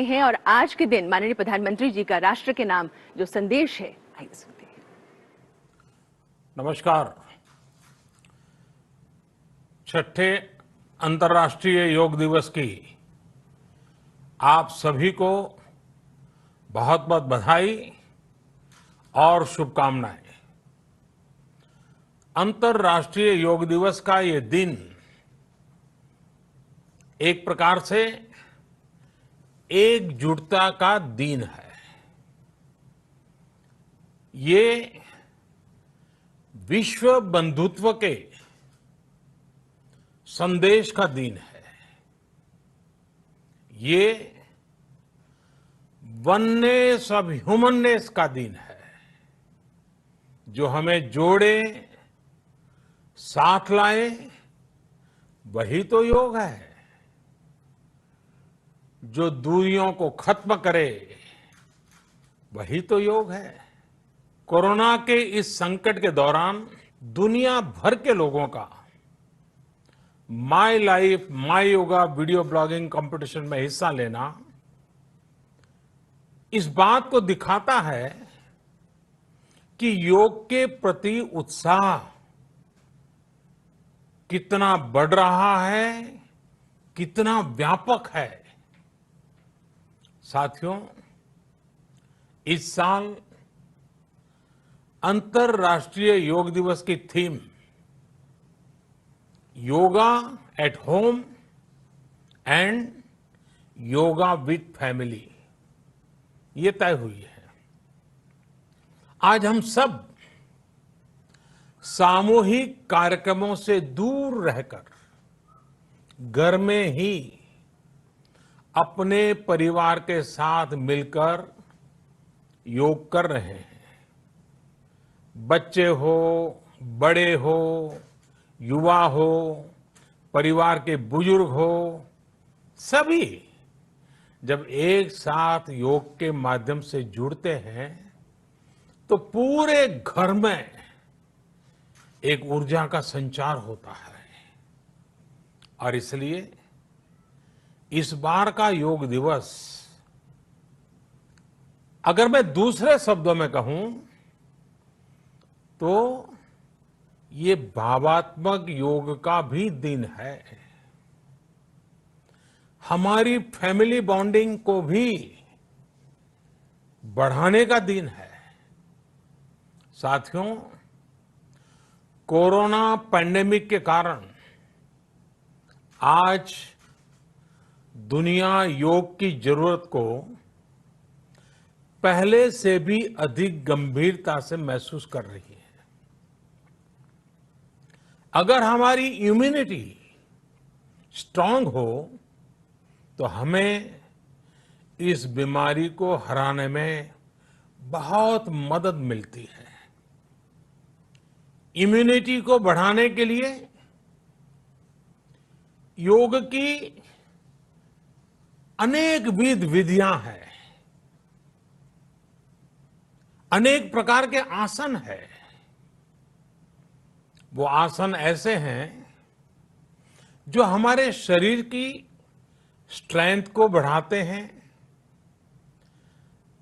हैं और आज के दिन माननीय प्रधानमंत्री जी का राष्ट्र के नाम जो संदेश है, आइए सुनते हैं। नमस्कार। छठे अंतर्राष्ट्रीय योग दिवस की आप सभी को बहुत बहुत बधाई और शुभकामनाएं। अंतर्राष्ट्रीय योग दिवस का ये दिन एक प्रकार से एकजुटता का दिन है। ये विश्व बंधुत्व के संदेश का दिन है। ये वननेस ऑफ ह्यूमननेस का दिन है, जो हमें जोड़े, साथ लाए, वही तो योग है। जो दूरियों को खत्म करे, वही तो योग है। कोरोना के इस संकट के दौरान दुनिया भर के लोगों का my life my yoga video blogging competition में हिस्सा लेना इस बात को दिखाता है कि योग के प्रति उत्साह कितना बढ़ रहा है, कितना व्यापक है। साथियों, इस साल अंतर्राष्ट्रीय योग दिवस की theme yoga at home and yoga with family ये तय हुई है। आज हम सब सामूहिक कार्यक्रमों से दूर रहकर घर में ही अपने परिवार के साथ मिलकर योग कर रहे हैं। बच्चे हो, बड़े हो, युवा हो, परिवार के बुजुर्ग हो, सभी जब एक साथ योग के माध्यम से जुड़ते हैं तो पूरे घर में एक ऊर्जा का संचार होता है। और इसलिए इस बार का योग दिवस, अगर मैं दूसरे शब्दों में कहूं तो ये भावात्मक योग का भी दिन है। हमारी फैमिली बॉन्डिंग को भी बढ़ाने का दिन है। साथियों, कोरोना पैंडेमिक के कारण आज दुनिया योग की जरूरत को पहले से भी अधिक गंभीरता से महसूस कर रही है। अगर हमारी इम्यूनिटी स्ट्रांग हो तो हमें इस बीमारी को हराने में बहुत मदद मिलती है। इम्यूनिटी को बढ़ाने के लिए योग की अनेक विध विधियां हैं, अनेक प्रकार के आसन हैं। वो आसन ऐसे हैं जो हमारे शरीर की स्ट्रेंथ को बढ़ाते हैं,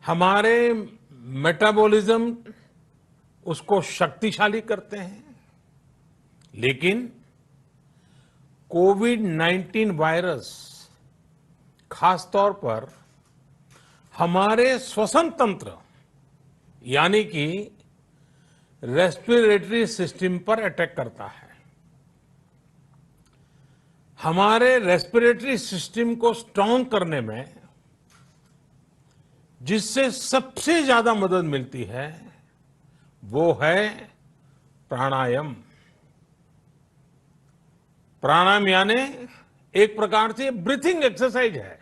हमारे मेटाबॉलिज्म उसको शक्तिशाली करते हैं। लेकिन कोविड-19 वायरस खासतौर पर हमारे श्वसन तंत्र यानी कि रेस्पिरेटरी सिस्टम पर अटैक करता है। हमारे रेस्पिरेटरी सिस्टम को स्ट्रांग करने में जिससे सबसे ज्यादा मदद मिलती है वो है प्राणायाम। प्राणायाम यानी एक प्रकार से ब्रीथिंग एक्सरसाइज है।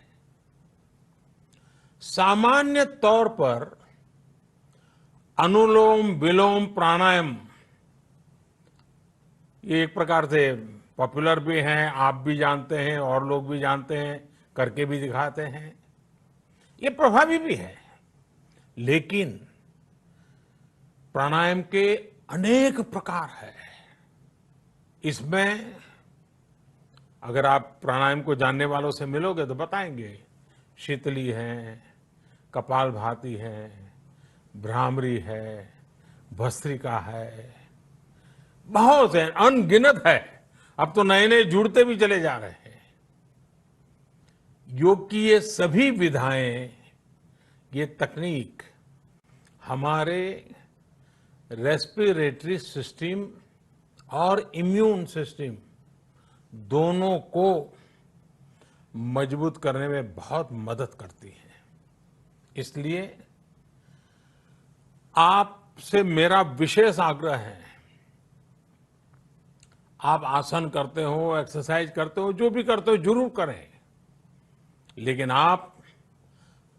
सामान्य तौर पर अनुलोम विलोम प्राणायाम ये एक प्रकार से पॉपुलर भी हैं, आप भी जानते हैं और लोग भी जानते हैं, करके भी दिखाते हैं। ये प्रभावी भी है। लेकिन प्राणायाम के अनेक प्रकार है। इसमें अगर आप प्राणायाम को जानने वालों से मिलोगे तो बताएंगे शीतली है, कपालभाति है, भ्रामरी है, भस्त्रिका है, बहुत है, अनगिनत है। अब तो नए नए जुड़ते भी चले जा रहे हैं। योग की ये सभी विधाएं, ये तकनीक हमारे रेस्पिरेटरी सिस्टम और इम्यून सिस्टम दोनों को मजबूत करने में बहुत मदद करती है। इसलिए आपसे मेरा विशेष आग्रह है, आप आसन करते हो, एक्सरसाइज करते हो, जो भी करते हो जरूर करें, लेकिन आप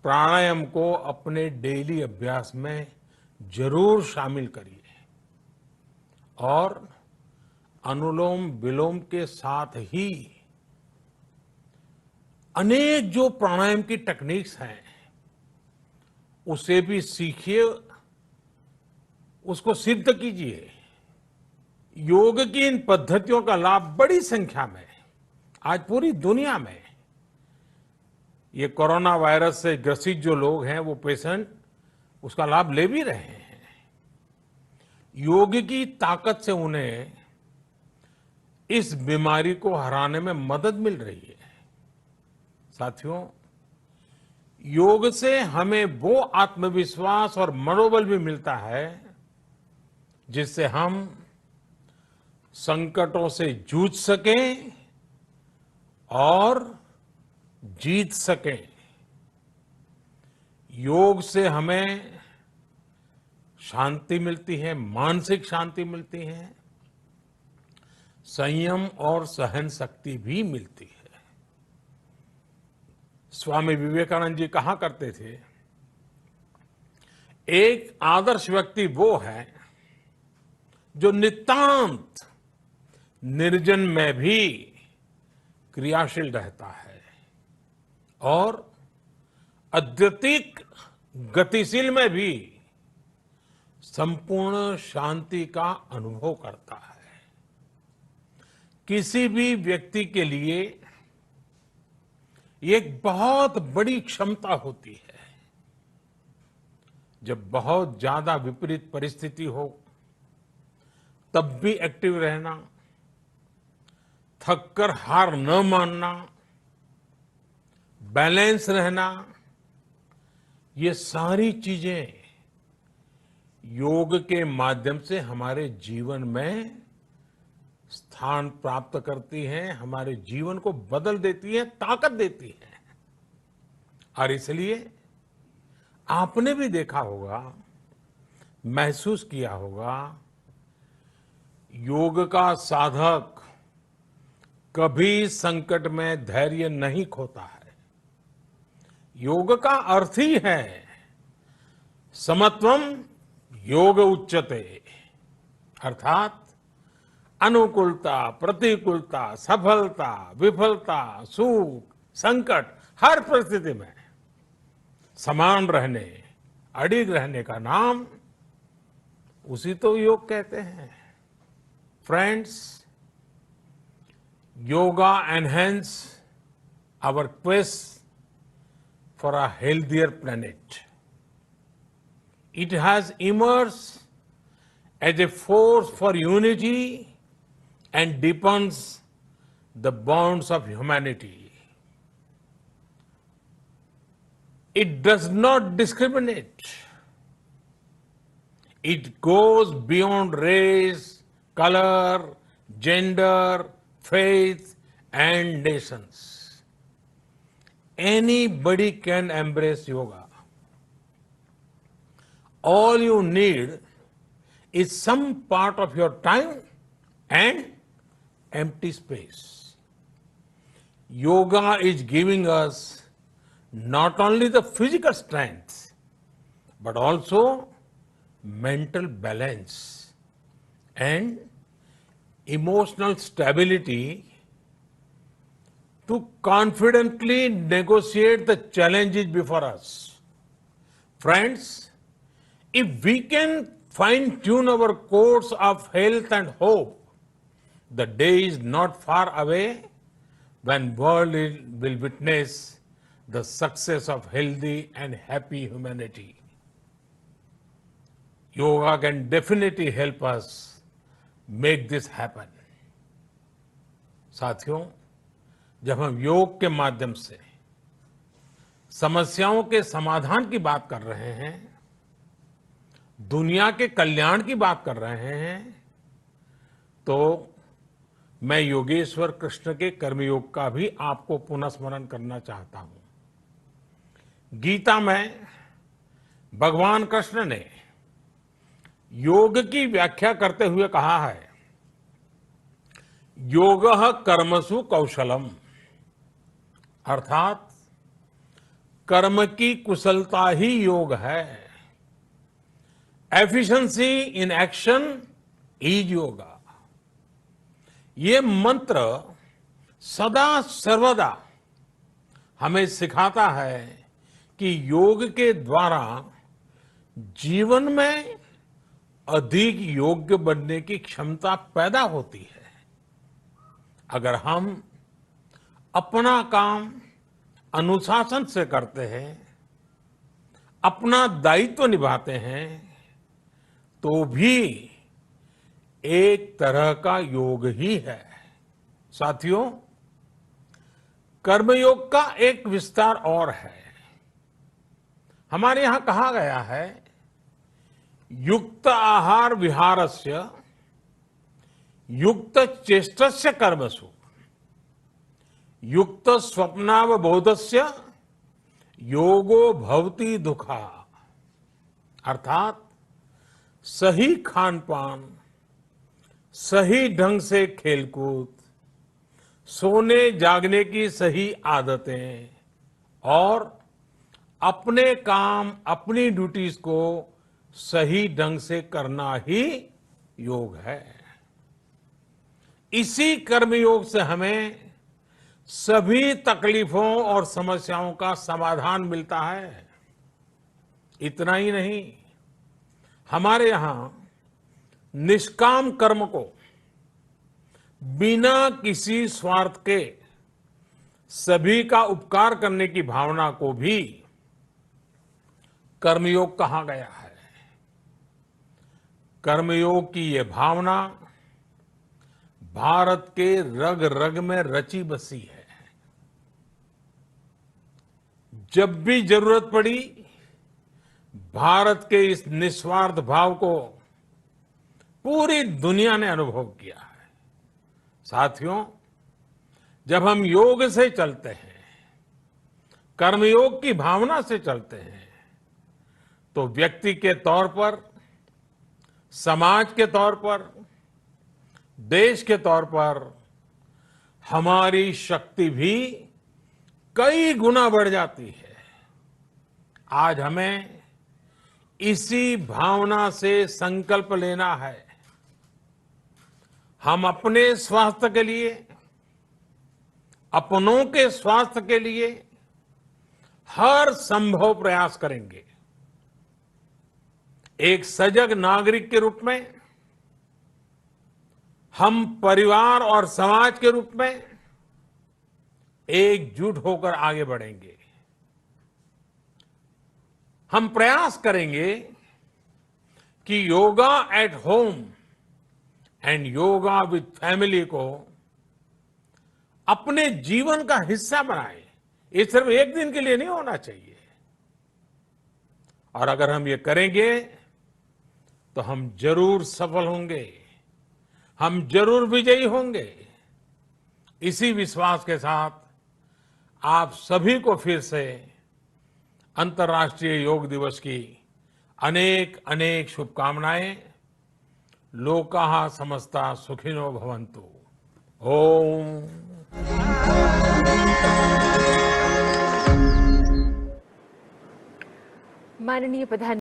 प्राणायाम को अपने डेली अभ्यास में जरूर शामिल करिए और अनुलोम विलोम के साथ ही अनेक जो प्राणायाम की टेक्निक्स हैं उसे भी सीखिए, उसको सिद्ध कीजिए। योग की इन पद्धतियों का लाभ बड़ी संख्या में आज पूरी दुनिया में, ये कोरोना वायरस से ग्रसित जो लोग हैं वो पेशेंट उसका लाभ ले भी रहे हैं। योग की ताकत से उन्हें इस बीमारी को हराने में मदद मिल रही है। साथियों, योग से हमें वो आत्मविश्वास और मनोबल भी मिलता है जिससे हम संकटों से जूझ सकें और जीत सकें। योग से हमें शांति मिलती है, मानसिक शांति मिलती है, संयम और सहन शक्ति भी मिलती है। स्वामी विवेकानंद जी कहा करते थे, एक आदर्श व्यक्ति वो है जो नितांत निर्जन में भी क्रियाशील रहता है और अत्यधिक गतिशील में भी संपूर्ण शांति का अनुभव करता है। किसी भी व्यक्ति के लिए ये एक बहुत बड़ी क्षमता होती है, जब बहुत ज्यादा विपरीत परिस्थिति हो तब भी एक्टिव रहना, थककर हार न मानना, बैलेंस रहना, ये सारी चीजें योग के माध्यम से हमारे जीवन में स्थान प्राप्त करती हैं, हमारे जीवन को बदल देती है, ताकत देती है। और इसलिए आपने भी देखा होगा, महसूस किया होगा, योग का साधक कभी संकट में धैर्य नहीं खोता है। योग का अर्थ ही है समत्वम योग उच्यते, अर्थात अनुकूलता, प्रतिकूलता, सफलता, विफलता, सुख, संकट, हर परिस्थिति में समान रहने, अडिग रहने का नाम उसी तो योग कहते हैं। Friends, yoga enhance our quest for a healthier planet. It has emerged as a force for unity and deepens the bonds of humanity. It does not discriminate. It goes beyond race, color, gender, faith, and nations. Anybody can embrace yoga. All you need is some part of your time and empty space. Yoga is giving us not only the physical strength, but also mental balance and emotional stability to confidently negotiate the challenges before us. Friends, if we can fine-tune our course of health and hope, the day is not far away when world will witness the success of healthy and happy humanity. Yoga can definitely help us make this happen. साथियों, जब हम योग के माध्यम से समस्याओं के समाधान की बात कर रहे हैं, दुनिया के कल्याण की बात कर रहे हैं, तो मैं योगेश्वर कृष्ण के कर्मयोग का भी आपको पुनः स्मरण करना चाहता हूं। गीता में भगवान कृष्ण ने योग की व्याख्या करते हुए कहा है, योगः कर्मसु कौशलम, अर्थात कर्म की कुशलता ही योग है। Efficiency in action is yoga. ये मंत्र सदा सर्वदा हमें सिखाता है कि योग के द्वारा जीवन में अधिक योग्य बनने की क्षमता पैदा होती है। अगर हम अपना काम अनुशासन से करते हैं, अपना दायित्व निभाते हैं, तो भी एक तरह का योग ही है। साथियों, कर्मयोग का एक विस्तार और है। हमारे यहां कहा गया है, युक्त आहार विहारस्य युक्त चेष्टस्य कर्मसु युक्त स्वप्नावबोधस्य योगो भवति दुखा। अर्थात सही खान पान, सही ढंग से खेलकूद, सोने जागने की सही आदतें और अपने काम, अपनी ड्यूटीज को सही ढंग से करना ही योग है। इसी कर्मयोग से हमें सभी तकलीफों और समस्याओं का समाधान मिलता है। इतना ही नहीं, हमारे यहां निष्काम कर्म को बिना किसी स्वार्थ के सभी का उपकार करने की भावना को भी कर्मयोग कहा गया है। कर्मयोग की ये भावना भारत के रग रग में रची बसी है। जब भी जरूरत पड़ी, भारत के इस निस्वार्थ भाव को पूरी दुनिया ने अनुभव किया है। साथियों, जब हम योग से चलते हैं, कर्मयोग की भावना से चलते हैं, तो व्यक्ति के तौर पर, समाज के तौर पर, देश के तौर पर हमारी शक्ति भी कई गुना बढ़ जाती है। आज हमें इसी भावना से संकल्प लेना है। हम अपने स्वास्थ्य के लिए, अपनों के स्वास्थ्य के लिए हर संभव प्रयास करेंगे। एक सजग नागरिक के रूप में हम परिवार और समाज के रूप में एकजुट होकर आगे बढ़ेंगे। हम प्रयास करेंगे कि yoga at home and yoga with family को अपने जीवन का हिस्सा बनाएं। ये सिर्फ एक दिन के लिए नहीं होना चाहिए। और अगर हम ये करेंगे तो हम जरूर सफल होंगे, हम जरूर विजयी होंगे। इसी विश्वास के साथ आप सभी को फिर से अंतर्राष्ट्रीय योग दिवस की अनेक अनेक शुभकामनाएं। लोकाः समस्ता सुखिनो भवन्तु। ओम। माननीय प्रधान